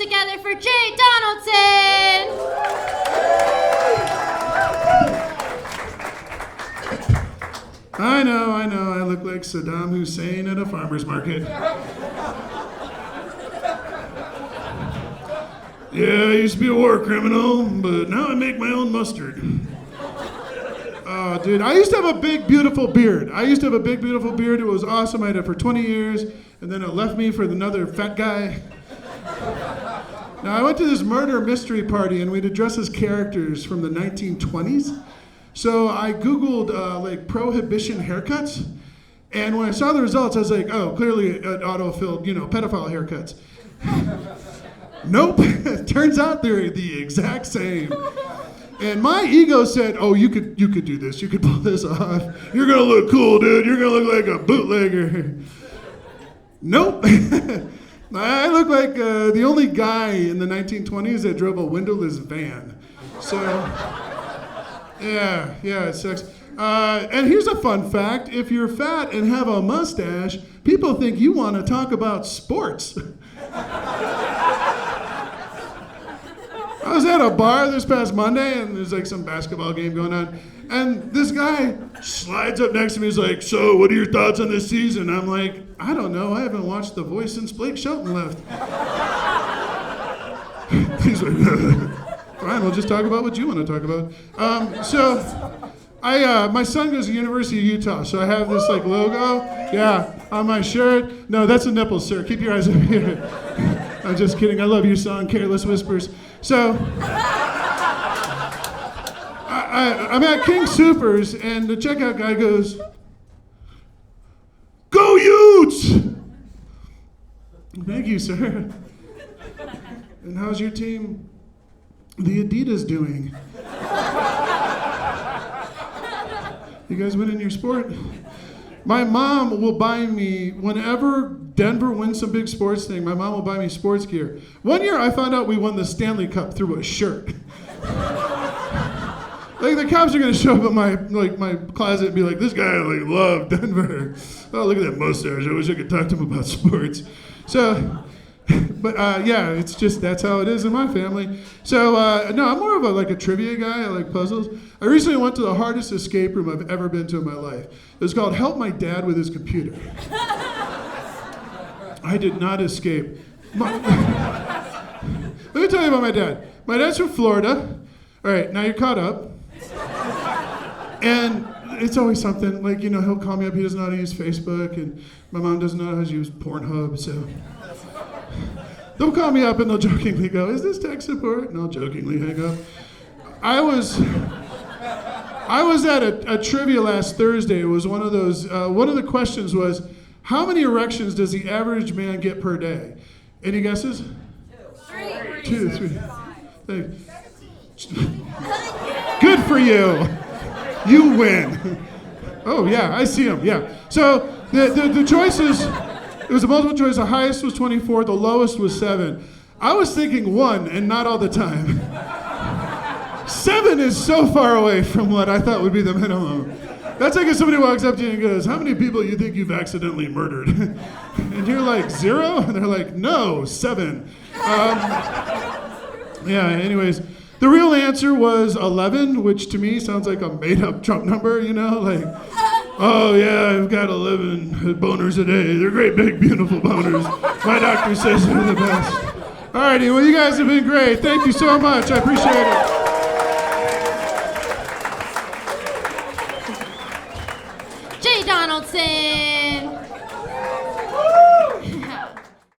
together for Jay Donaldson! I know, I look like Saddam Hussein at a farmer's market. Yeah, I used to be a war criminal, but now I make my own mustard. Oh, dude, I used to have a big, beautiful beard. It was awesome. I had it for 20 years, and then it left me for another fat guy. Now, I went to this murder mystery party, and we'd dress as characters from the 1920s. So I Googled, prohibition haircuts, and when I saw the results, I was like, oh, clearly it auto-filled, pedophile haircuts. Nope, turns out they're the exact same. And my ego said, oh, you could do this. You could pull this off. You're going to look cool, dude. You're going to look like a bootlegger. Nope. I look like the only guy in the 1920s that drove a windowless van. So, yeah, it sucks. And here's a fun fact. If you're fat and have a mustache, people think you want to talk about sports. I was at a bar this past Monday, and there's like some basketball game going on, and this guy slides up next to me. He's like, so what are your thoughts on this season? I'm like, I don't know. I haven't watched The Voice since Blake Shelton left. He's like, fine, we'll just talk about what you want to talk about. My son goes to the University of Utah, so I have this logo, on my shirt. No, that's a nipple, sir. Keep your eyes over here. I'm just kidding. I love your song, Careless Whispers. So, I'm at King Soopers, and the checkout guy goes, "Go Utes!" Thank you, sir. And how's your team, the Adidas, doing? You guys winning your sport? My mom will buy me, whenever Denver wins some big sports thing, my mom will buy me sports gear. One year I found out we won the Stanley Cup through a shirt. The cops are gonna show up at my closet and be like, this guy loved Denver. Oh, look at that mustache. I wish I could talk to him about sports. So, but it's just, that's how it is in my family. So, no, I'm more of a trivia guy. I like puzzles. I recently went to the hardest escape room I've ever been to in my life. It was called Help My Dad with His Computer. I did not escape. Let me tell you about my dad. My dad's from Florida. All right, now you're caught up. And it's always something, he'll call me up. He doesn't know how to use Facebook, and my mom doesn't know how to use Pornhub, so... They'll call me up and they'll jokingly go, is this tech support? And I'll jokingly hang up. I was at a trivia last Thursday. It was one of those, one of the questions was, how many erections does the average man get per day? Any guesses? Two, three. Good for you. You win. Oh yeah, I see him, yeah. So the choices, it was a multiple choice. The highest was 24, the lowest was 7. I was thinking 1 and not all the time. 7 is so far away from what I thought would be the minimum. That's like if somebody walks up to you and goes, how many people you think you've accidentally murdered? And you're like, 0? And they're like, no, 7. Anyways, the real answer was 11, which to me sounds like a made-up Trump number, oh yeah, I've got 11 boners a day. They're great, big, beautiful boners. My doctor says they're the best. Alrighty, well, you guys have been great. Thank you so much. I appreciate it. Jay Donaldson.